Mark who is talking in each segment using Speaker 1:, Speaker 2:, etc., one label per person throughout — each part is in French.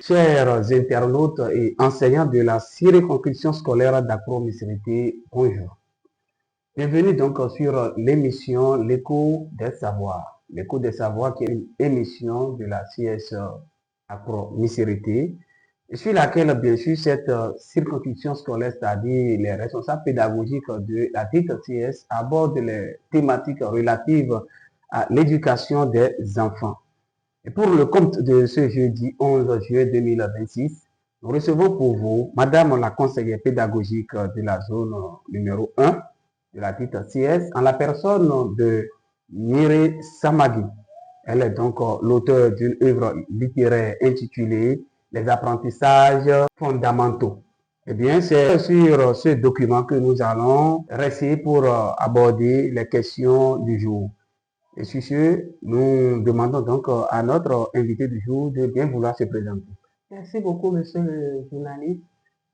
Speaker 1: Chers internautes et enseignants de la circonscription scolaire d'Accro-Missirité, bonjour. Bienvenue donc sur l'émission L'écho des savoirs. L'écho des savoirs qui est une émission de la CS Accro-Missirité, sur laquelle, bien sûr, cette circonscription scolaire, c'est-à-dire les responsables pédagogiques de la dite CS, abordent les thématiques relatives à l'éducation des enfants. Et pour le compte de ce jeudi 11 juillet 2026, nous recevons pour vous Madame la conseillère pédagogique de la zone numéro 1 de la dite CS, en la personne de Nire Samagui. Elle est donc l'auteur d'une œuvre littéraire intitulée Les apprentissages fondamentaux. Eh bien, c'est sur ce document que nous allons rester pour aborder les questions du jour. Et sur ce, nous demandons donc à notre invité du jour de bien vouloir se présenter.
Speaker 2: Merci beaucoup, monsieur le journaliste.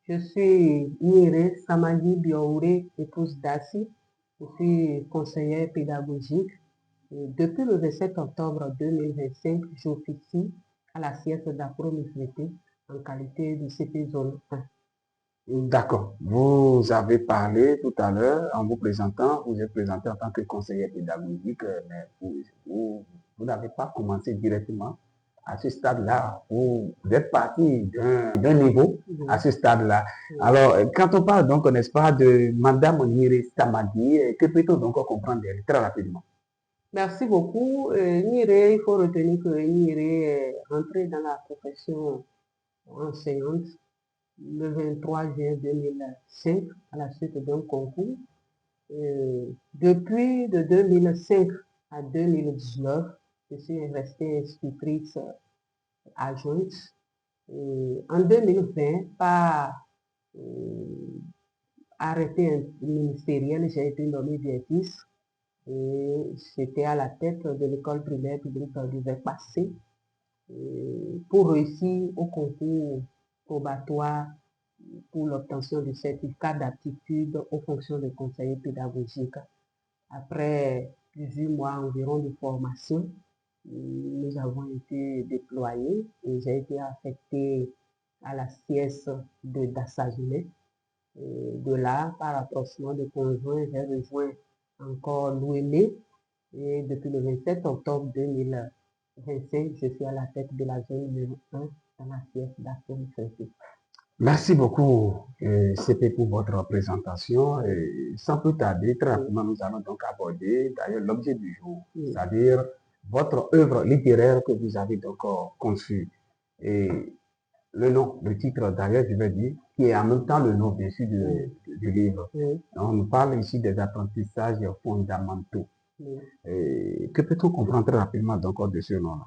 Speaker 2: Je suis Nire Samagui Bioure, épouse d'Assi. Je suis conseillère pédagogique. Et depuis le 27 octobre 2025, j'officie à la CS d'Accro-Missirité en qualité de CP Zone 1.
Speaker 1: D'accord. Vous avez parlé tout à l'heure en vous présentant, vous êtes présenté en tant que conseiller pédagogique, mais vous n'avez pas commencé directement à ce stade-là. Vous êtes parti d'un niveau à ce stade-là. Alors, quand on parle donc, n'est-ce pas, de Madame Nire Samagui, que peut-on donc comprendre d'elle très rapidement?
Speaker 2: Merci beaucoup. Nire, il faut retenir que Nire est entrée dans la profession enseignante le 23 juin 2005 à la suite d'un concours. Depuis de 2005 à 2019, je suis restée institutrice adjointe. En 2020, par arrêté ministériel, j'ai été nommée directrice et j'étais à la tête de l'école primaire publique du Vec-Passé pour réussir au concours probatoire pour l'obtention du certificat d'aptitude aux fonctions de conseiller pédagogique. Après 18 mois environ de formation, nous avons été déployés et j'ai été affectée à la CS de Dassajumet. De là, par rapprochement de conjoints, j'ai rejoint encore l'ONE et depuis le 27 octobre 2025, je suis à la tête de la zone numéro 1 dans la CS d'Accro-Missirité.
Speaker 1: Merci beaucoup, CP, pour votre présentation. Et sans plus tarder, très rapidement, nous allons donc aborder d'ailleurs l'objet du jour, c'est-à-dire votre œuvre littéraire que vous avez donc conçue. Et le nom, le titre d'ailleurs, je vais dire, qui est en même temps le nom, bien sûr, du livre. Donc, on nous parle ici des apprentissages fondamentaux. Que peut-on comprendre très rapidement donc de ce nom-là?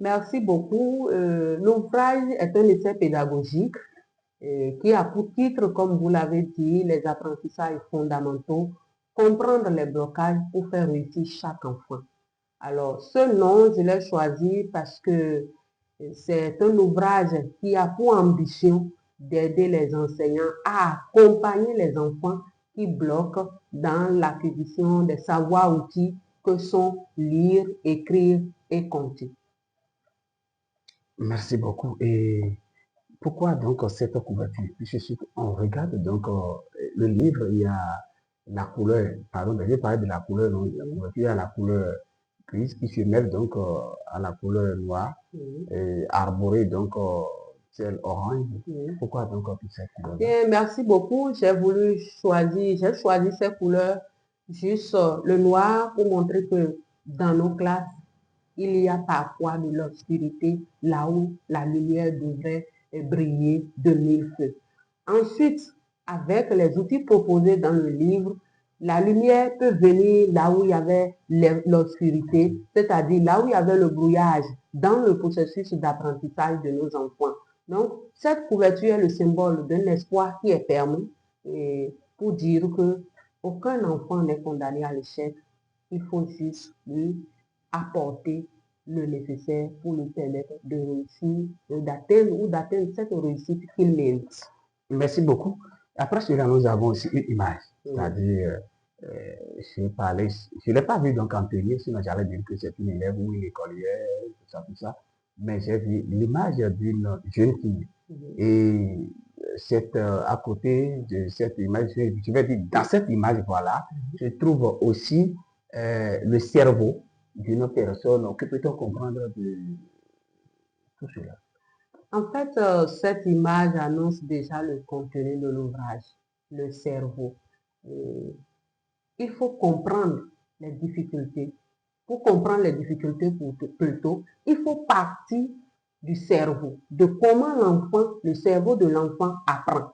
Speaker 2: Merci beaucoup. L'ouvrage est un essai pédagogique qui a pour titre, comme vous l'avez dit, les apprentissages fondamentaux, comprendre les blocages pour faire réussir chaque enfant. Alors, ce nom, je l'ai choisi parce que c'est un ouvrage qui a pour ambition d'aider les enseignants à accompagner les enfants qui bloquent dans l'acquisition des savoirs-outils que sont lire, écrire et compter.
Speaker 1: Merci beaucoup. Et pourquoi donc cette couverture? Puisque on regarde donc le livre, il y a la couleur, pardon, je vais parler de la couleur, non, la couverture, il y a la couleur grise qui se mêle donc à la couleur noire, et arborée donc celle orange. Pourquoi donc toute cette couleur?
Speaker 2: Bien, merci beaucoup. J'ai choisi ces couleurs, juste le noir pour montrer que dans nos classes, il y a parfois de l'obscurité là où la lumière devrait briller de mille feux. Ensuite, avec les outils proposés dans le livre, la lumière peut venir là où il y avait l'obscurité, c'est-à-dire là où il y avait le brouillage dans le processus d'apprentissage de nos enfants. Donc, cette couverture est le symbole d'un espoir qui est permis et pour dire que aucun enfant n'est condamné à l'échec. Il faut juste lui apporter le nécessaire pour lui permettre de réussir, d'atteindre cette réussite qu'il mérite.
Speaker 1: Merci beaucoup. Après cela, nous avons aussi une image, c'est-à-dire, je ne l'ai pas vu donc en tenir, sinon j'allais dire que c'est une élève ou une écolière, tout ça. mais j'ai vu l'image d'une jeune fille. Et à côté de cette image, je vais dire, dans cette image, voilà, je trouve aussi le cerveau d'une personne. Que peut-on comprendre de tout cela?
Speaker 2: En fait, cette image annonce déjà le contenu de l'ouvrage, le cerveau. Il faut comprendre les difficultés. Pour comprendre les difficultés plutôt, il faut partir du cerveau, de comment le cerveau de l'enfant apprend.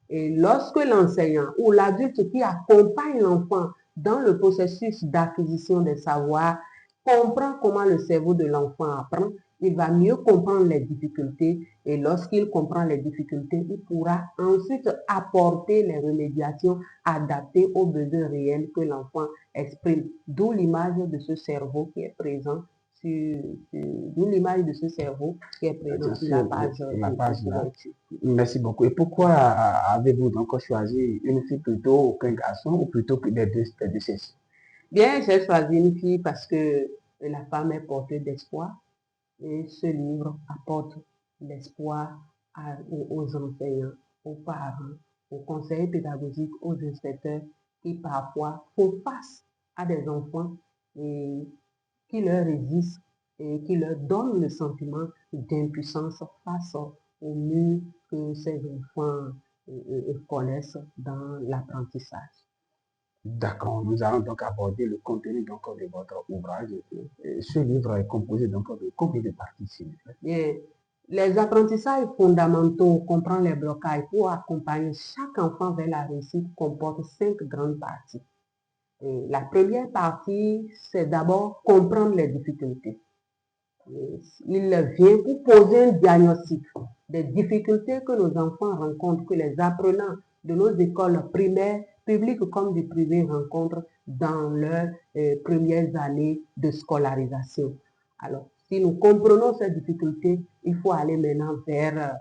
Speaker 2: Et lorsque l'enseignant ou l'adulte qui accompagne l'enfant dans le processus d'acquisition des savoirs comprend comment le cerveau de l'enfant apprend, il va mieux comprendre les difficultés et lorsqu'il comprend les difficultés, il pourra ensuite apporter les remédiations adaptées aux besoins réels que l'enfant exprime. D'où l'image de ce cerveau qui est présent d'où l'image de ce cerveau qui est présent sur la page
Speaker 1: là. Merci beaucoup. Et pourquoi avez-vous donc choisi une fille plutôt qu'un garçon ou plutôt que des deux sexes?
Speaker 2: Bien, j'ai choisi une fille parce que la femme est porteuse d'espoir et ce livre apporte l'espoir aux enseignants, aux parents, aux conseillers pédagogiques, aux inspecteurs qui parfois font face à des enfants qui leur résistent et qui leur donnent le sentiment d'impuissance face aux murs que ces enfants connaissent dans l'apprentissage.
Speaker 1: D'accord, nous allons donc aborder le contenu donc, de votre ouvrage. Ce livre est composé donc de combien de parties?
Speaker 2: Bien, les apprentissages fondamentaux, comprendre les blocages pour accompagner chaque enfant vers la réussite comportent 5 grandes parties. Et la première partie, c'est d'abord comprendre les difficultés. Il vient pour poser un diagnostic des difficultés que nos enfants rencontrent, que les apprenants de nos écoles primaires, publiques comme du privé rencontrent dans leurs premières années de scolarisation. Alors, si nous comprenons ces difficultés, il faut aller maintenant vers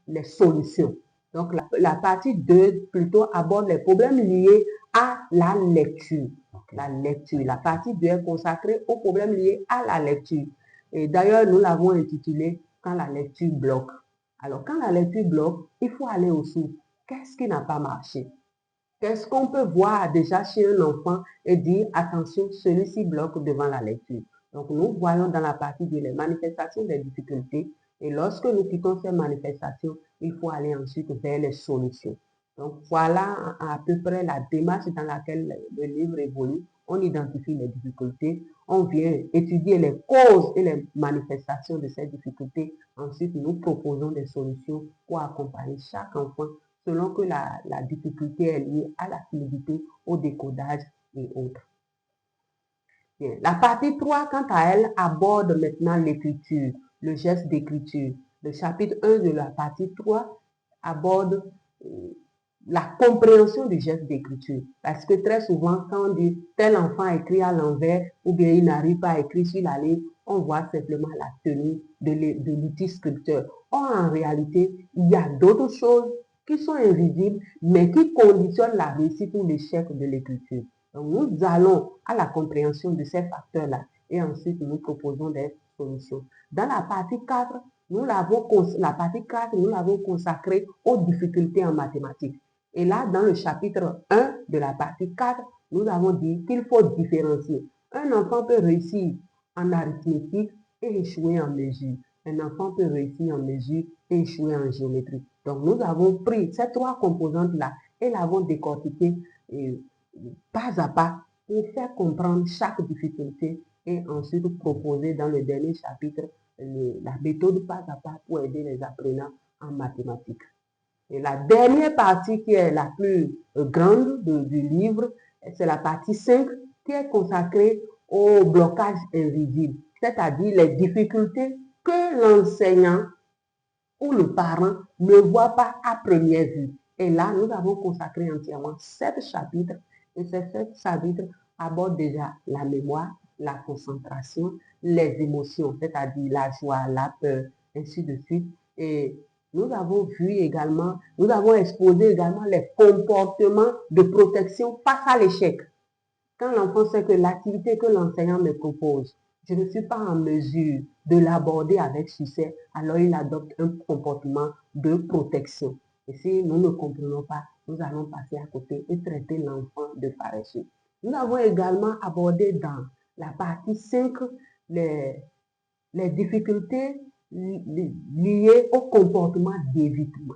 Speaker 2: les solutions. Donc, la partie 2 plutôt aborde les problèmes liés à la lecture. La lecture. La partie 2 est consacrée aux problèmes liés à la lecture. Et d'ailleurs, nous l'avons intitulé « Quand la lecture bloque ». Alors, quand la lecture bloque, il faut aller au sources. Qu'est-ce qui n'a pas marché? Qu'est-ce qu'on peut voir déjà chez un enfant et dire « Attention, celui-ci bloque devant la lecture ». Donc, nous voyons dans la partie 2 les manifestations des difficultés. Et lorsque nous quittons ces manifestations, il faut aller ensuite vers les solutions. Donc, voilà à peu près la démarche dans laquelle le livre évolue. On identifie les difficultés, on vient étudier les causes et les manifestations de ces difficultés. Ensuite, nous proposons des solutions pour accompagner chaque enfant selon que la difficulté est liée à la fluidité, au décodage et autres. Bien. La partie 3, quant à elle, aborde maintenant l'écriture, le geste d'écriture. Le chapitre 1 de la partie 3 aborde la compréhension du geste d'écriture. Parce que très souvent, quand on dit tel enfant écrit à l'envers ou bien il n'arrive pas à écrire sur la ligne, on voit simplement la tenue de l'outil scripteur. Or, en réalité, il y a d'autres choses qui sont invisibles, mais qui conditionnent la réussite ou l'échec de l'écriture. Donc, nous allons à la compréhension de ces facteurs-là et ensuite nous proposons des solutions. Dans la partie 4, nous l'avons consacrée aux difficultés en mathématiques. Et là, dans le chapitre 1 de la partie 4, nous avons dit qu'il faut différencier. Un enfant peut réussir en arithmétique et échouer en mesure. Un enfant peut réussir en mesure et échouer en géométrie. Donc, nous avons pris ces 3 composantes-là et l'avons décortiquées pas à pas pour faire comprendre chaque difficulté et ensuite proposer dans le dernier chapitre la méthode pas à pas pour aider les apprenants en mathématiques. Et la dernière partie qui est la plus grande du livre, c'est la partie 5 qui est consacrée au blocage invisible, c'est-à-dire les difficultés que l'enseignant ou le parent ne voit pas à première vue. Et là, nous avons consacré entièrement 7 chapitres et ces 7 chapitres abordent déjà la mémoire, la concentration, les émotions, c'est-à-dire la joie, la peur, ainsi de suite. Et nous avons exposé également les comportements de protection face à l'échec. Quand l'enfant sait que l'activité que l'enseignant me propose je ne suis pas en mesure de l'aborder avec succès, alors il adopte un comportement de protection. Et si nous ne comprenons pas, nous allons passer à côté et traiter l'enfant de paresseux. Nous avons également abordé dans la partie 5 les difficultés liées au comportement d'évitement.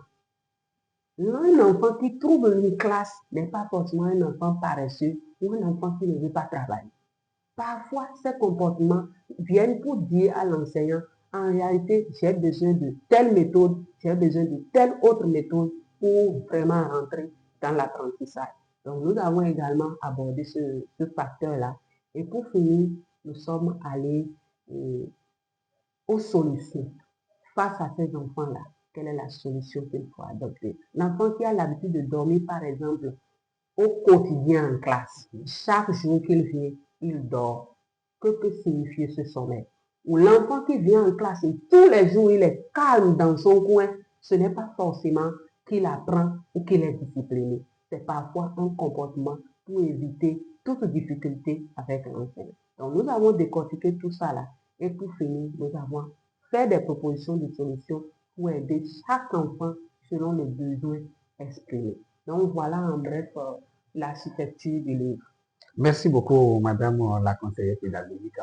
Speaker 2: Un enfant qui trouve une classe n'est pas forcément un enfant paresseux ou un enfant qui ne veut pas travailler. Parfois, ces comportements viennent pour dire à l'enseignant, en réalité, j'ai besoin de telle méthode, j'ai besoin de telle autre méthode pour vraiment rentrer dans l'apprentissage. Donc, nous avons également abordé ce facteur-là. Et pour finir, nous sommes allés aux solutions face à ces enfants-là. Quelle est la solution qu'il faut adopter? L'enfant qui a l'habitude de dormir, par exemple, au quotidien en classe, chaque jour qu'il vient, il dort. Que peut signifier ce sommeil? Ou l'enfant qui vient en classe et tous les jours, il est calme dans son coin, ce n'est pas forcément qu'il apprend ou qu'il est discipliné. C'est parfois un comportement pour éviter toute difficulté avec l'enseignant. Donc, nous avons décortiqué tout ça là. Et pour finir, nous avons fait des propositions de solutions pour aider chaque enfant selon les besoins exprimés. Donc, voilà en bref l'architecture du livre.
Speaker 1: Merci beaucoup, Madame la conseillère pédagogique.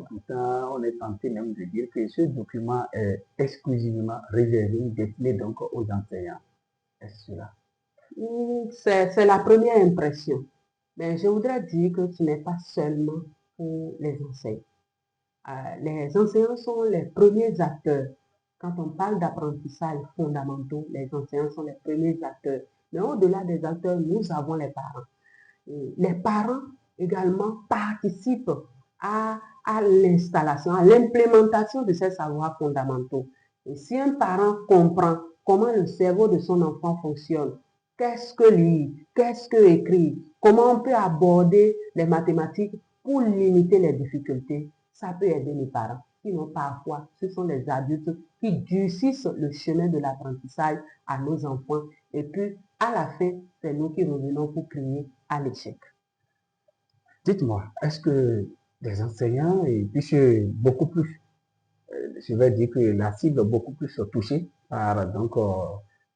Speaker 1: Pourtant, on est tenté même de dire que ce document est exclusivement réservé, destiné donc aux enseignants. Est-ce cela?
Speaker 2: C'est la première impression. Mais je voudrais dire que ce n'est pas seulement pour les enseignants. Les enseignants sont les premiers acteurs. Quand on parle d'apprentissage fondamentaux, les enseignants sont les premiers acteurs. Mais au-delà des acteurs, nous avons les parents. Les parents également participent à l'installation, à l'implémentation de ces savoirs fondamentaux. Et si un parent comprend comment le cerveau de son enfant fonctionne, qu'est-ce que lire, qu'est-ce que écrire, comment on peut aborder les mathématiques pour limiter les difficultés, ça peut aider les parents. Sinon, parfois, ce sont les adultes qui durcissent le chemin de l'apprentissage à nos enfants. Et puis, à la fin, c'est nous qui revenons pour crier à l'échec.
Speaker 1: Dites-moi, est-ce que les enseignants, et puisque beaucoup plus, je vais dire que la cible beaucoup plus touchée par donc,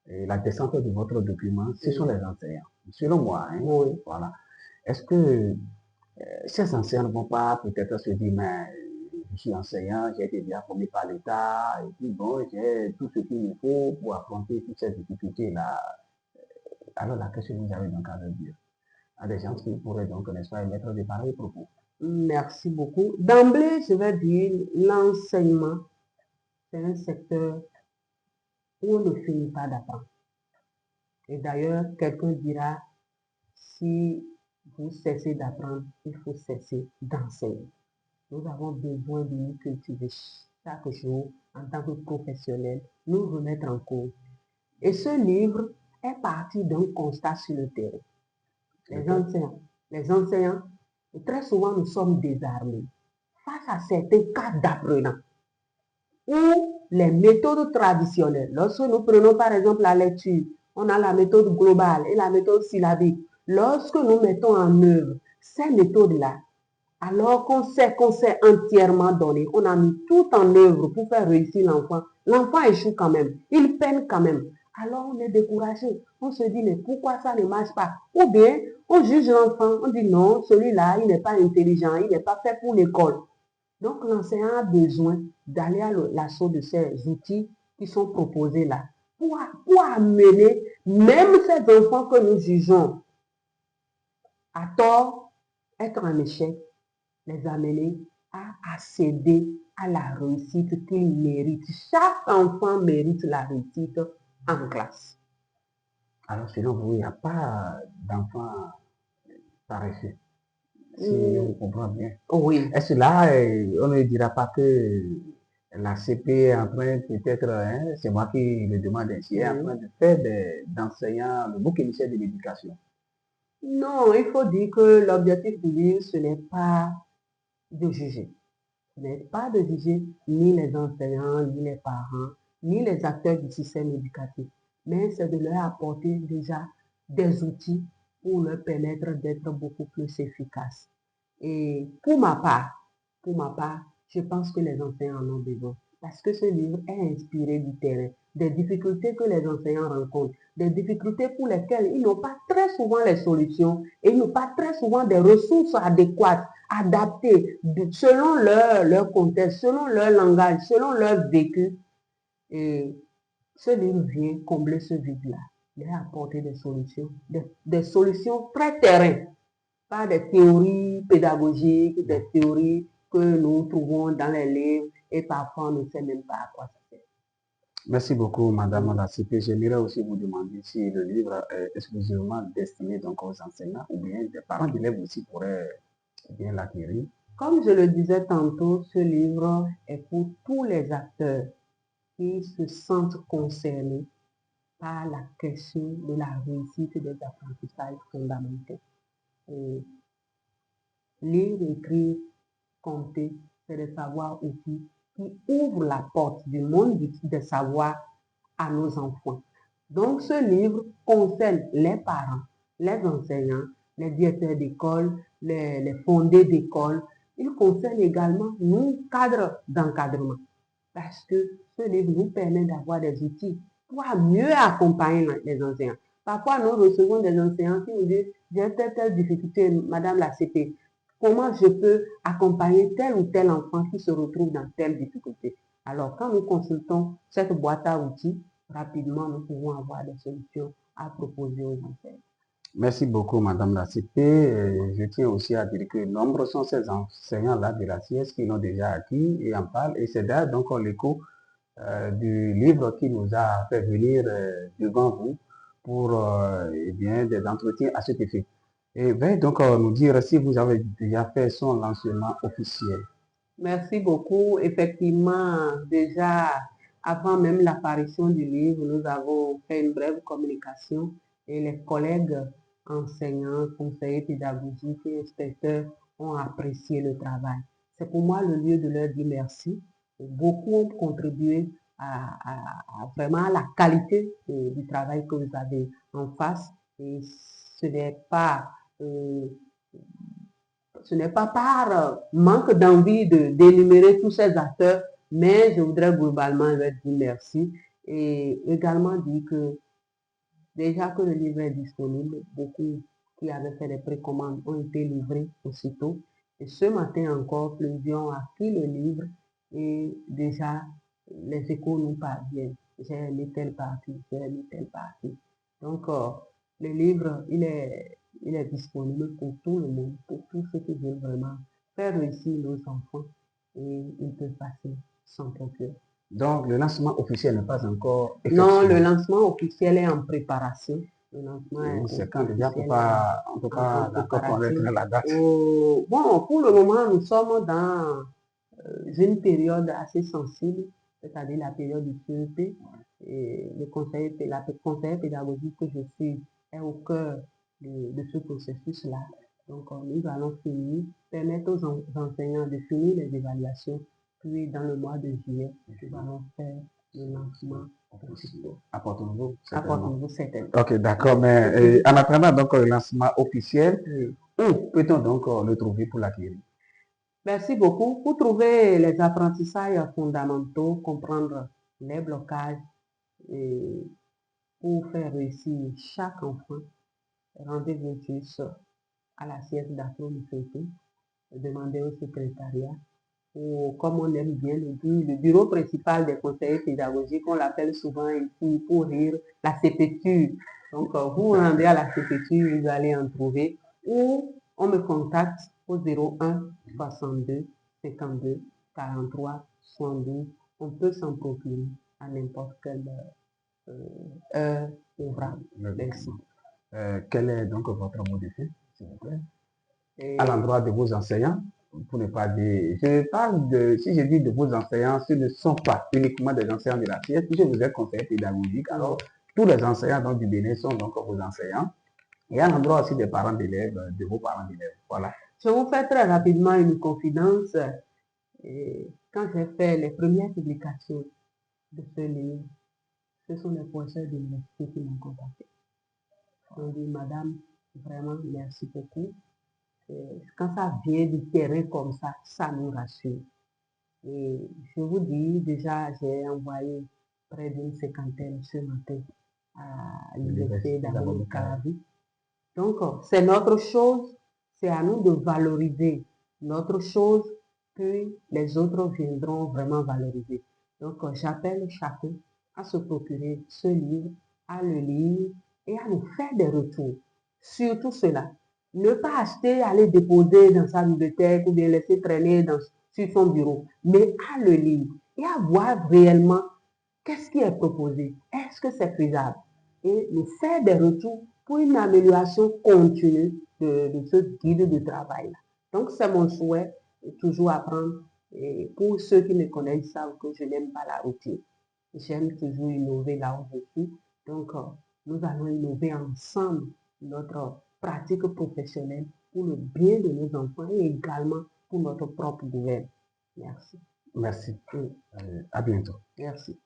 Speaker 1: la descente de votre document, ce sont les enseignants. Selon moi, hein,
Speaker 2: Oui.
Speaker 1: Voilà. Est-ce que ces enseignants ne vont pas peut-être se dire, mais je suis enseignant, j'ai été bien formé par l'État, et puis bon, j'ai tout ce qu'il me faut pour affronter toutes ces difficultés-là. Alors là, qu'est-ce que vous avez donc à leur dire à des gens qui pourraient donc, n'est-ce pas, émettre des pareils propos?
Speaker 2: Merci beaucoup. D'emblée, je vais dire, l'enseignement, c'est un secteur où on ne finit pas d'apprendre. Et d'ailleurs, quelqu'un dira, si vous cessez d'apprendre, il faut cesser d'enseigner. Nous avons besoin de nous cultiver chaque jour en tant que professionnels, nous remettre en cause. Et ce livre est parti d'un constat sur le terrain. Les enseignants, très souvent nous sommes désarmés face à certains cas d'apprenants où les méthodes traditionnelles, lorsque nous prenons par exemple la lecture, on a la méthode globale et la méthode syllabique. Lorsque nous mettons en œuvre ces méthodes-là, alors qu'on s'est entièrement donné, on a mis tout en œuvre pour faire réussir l'enfant, l'enfant échoue quand même, il peine quand même. Alors on est découragé, on se dit mais pourquoi ça ne marche pas? Ou bien on juge l'enfant, on dit non, celui-là il n'est pas intelligent, il n'est pas fait pour l'école. Donc l'enseignant a besoin d'aller à l'assaut de ces outils qui sont proposés là pour amener même ces enfants que nous jugeons à tort, être en échec, les amener à accéder à la réussite qu'ils méritent. Chaque enfant mérite la réussite en classe.
Speaker 1: Alors selon vous, il n'y a pas d'enfants paresseux, si on comprend bien.
Speaker 2: Oui.
Speaker 1: Est-ce là, on ne dira pas que la CP est en train peut-être, c'est moi qui le demande ainsi, est en train de faire d'enseignants le bouc émissaire de l'éducation?
Speaker 2: Non, il faut dire que l'objectif du livre, ce n'est pas de juger. Ce n'est pas de juger ni les enseignants, ni les parents, ni les acteurs du système éducatif, mais c'est de leur apporter déjà des outils pour leur permettre d'être beaucoup plus efficaces. Et pour ma part, je pense que les enseignants en ont besoin. Parce que ce livre est inspiré du terrain, des difficultés que les enseignants rencontrent, des difficultés pour lesquelles ils n'ont pas très souvent les solutions et ils n'ont pas très souvent des ressources adéquates, adaptées selon leur contexte, selon leur langage, selon leur vécu. Et ce livre vient combler ce vide-là, vient apporter des solutions, des solutions très terrain, pas des théories pédagogiques, des théories que nous trouvons dans les livres et parfois on ne sait même pas à quoi ça sert.
Speaker 1: Merci beaucoup, Madame la CP. J'aimerais aussi vous demander si le livre est exclusivement destiné donc aux enseignants ou bien des parents d'élèves aussi pourraient bien l'acquérir.
Speaker 2: Comme je le disais tantôt, ce livre est pour tous les acteurs qui se sentent concernés par la question de la réussite des apprentissages fondamentaux. Et lire, écrire, compter, c'est des savoirs-outils qui ouvrent la porte du monde des savoirs à nos enfants. Donc, ce livre concerne les parents, les enseignants, les directeurs d'école, les fondés d'école. Il concerne également nous, cadres d'encadrement, parce que ce livre nous permet d'avoir des outils pour mieux accompagner les enseignants. Parfois, nous recevons des enseignants qui nous disent, j'ai telle difficulté, Madame la CP, comment je peux accompagner tel ou tel enfant qui se retrouve dans telle difficulté. Alors, quand nous consultons cette boîte à outils, rapidement, nous pouvons avoir des solutions à proposer aux enseignants.
Speaker 1: Merci beaucoup, Madame la CP. Je tiens aussi à dire que nombreux sont ces enseignants-là de la CS qui l'ont déjà acquis et en parlent. Et c'est d'ailleurs donc l'écho du livre qui nous a fait venir devant vous pour eh bien, des entretiens à cet effet. Et veuillez donc nous dire si vous avez déjà fait son lancement officiel.
Speaker 2: Merci beaucoup. Effectivement, déjà, avant même l'apparition du livre, nous avons fait une brève communication et les collègues enseignants, conseillers pédagogiques et inspecteurs ont apprécié le travail. C'est pour moi le lieu de leur dire merci. Beaucoup ont contribué vraiment à la qualité du travail que vous avez en face. Et ce n'est pas par manque d'envie d'énumérer tous ces acteurs, mais je voudrais globalement leur dire merci et également dire que déjà que le livre est disponible, beaucoup qui avaient fait des précommandes ont été livrés aussitôt. Et ce matin encore, plusieurs ont acquis le livre et déjà les échos nous parviennent. J'ai aimé telle partie, j'ai aimé telle partie. Donc, le livre, il est disponible pour tout le monde, pour tous ceux qui veulent vraiment faire réussir nos enfants et ils peuvent passer sans procurer.
Speaker 1: Donc, le lancement officiel n'est pas encore
Speaker 2: effectué. Non, le
Speaker 1: effectué.
Speaker 2: lancement officiel est en préparation. Le lancement
Speaker 1: C'est quand déjà, on ne peut
Speaker 2: en
Speaker 1: pas encore connaître
Speaker 2: préparation.
Speaker 1: la date.
Speaker 2: Bon, pour le moment, nous sommes dans une période assez sensible, c'est-à-dire la période du CEP. Et la conseillère pédagogique que je suis est au cœur de ce processus-là. Donc, nous allons finir, permettre aux enseignants de finir les évaluations. Puis, dans le mois de juillet, nous allons faire le lancement officiel.
Speaker 1: Apportons-nous
Speaker 2: certainement.
Speaker 1: Ok, d'accord, mais en attendant donc le lancement officiel, où peut-on donc le trouver pour l'acquérir?
Speaker 2: Merci beaucoup. Pour trouver les apprentissages fondamentaux, comprendre les blocages et pour faire réussir chaque enfant, rendez-vous juste à la siège d'Afro-Mifeté, demandez au secrétariat ou comme on aime bien le dire, le bureau principal des conseillers pédagogiques, on l'appelle souvent ici pour rire la CPTU. Donc vous rendez à la CPTU, vous allez en trouver ou on me contacte au 01 62 52 43 72. On peut s'en procurer à n'importe quelle heure ouvrable. Merci.
Speaker 1: Quel est donc votre mot de fin, s'il vous plaît? À l'endroit de vos enseignants, pour ne pas dire, si je dis de vos enseignants, ce ne sont pas uniquement des enseignants de la CS, puisque vous êtes conseiller pédagogique, alors tous les enseignants donc, du Bénin sont donc vos enseignants, et à l'endroit aussi des parents d'élèves, de vos parents d'élèves, voilà.
Speaker 2: Je vous fais très rapidement une confidence. Quand j'ai fait les premières publications de ce livre, ce sont les professeurs de l'université qui m'ont contacté. Ils m'ont dit, Madame, vraiment, merci beaucoup. Quand ça vient du terrain comme ça nous rassure. Et je vous dis, déjà, j'ai envoyé près d'une cinquantaine ce matin à l'université d'Amour Calavi. Donc, c'est notre chose, c'est à nous de valoriser notre chose, puis les autres viendront vraiment valoriser. Donc, j'appelle chacun à se procurer ce livre, à le lire et à nous faire des retours. Surtout cela. Ne pas acheter, aller déposer dans sa bibliothèque ou bien laisser traîner sur son bureau, mais à le lire et à voir réellement qu'est-ce qui est proposé. Est-ce que c'est faisable? Et nous faire des retours pour une amélioration continue de ce guide de travail. Donc, c'est mon souhait de toujours apprendre. Et pour ceux qui me connaissent, ils savent que je n'aime pas la routine. J'aime toujours innover là où je suis. Donc, nous allons innover ensemble notre pratique professionnelle pour le bien de nos enfants et également pour notre propre gouvernement. Merci.
Speaker 1: Merci. À bientôt.
Speaker 2: Merci.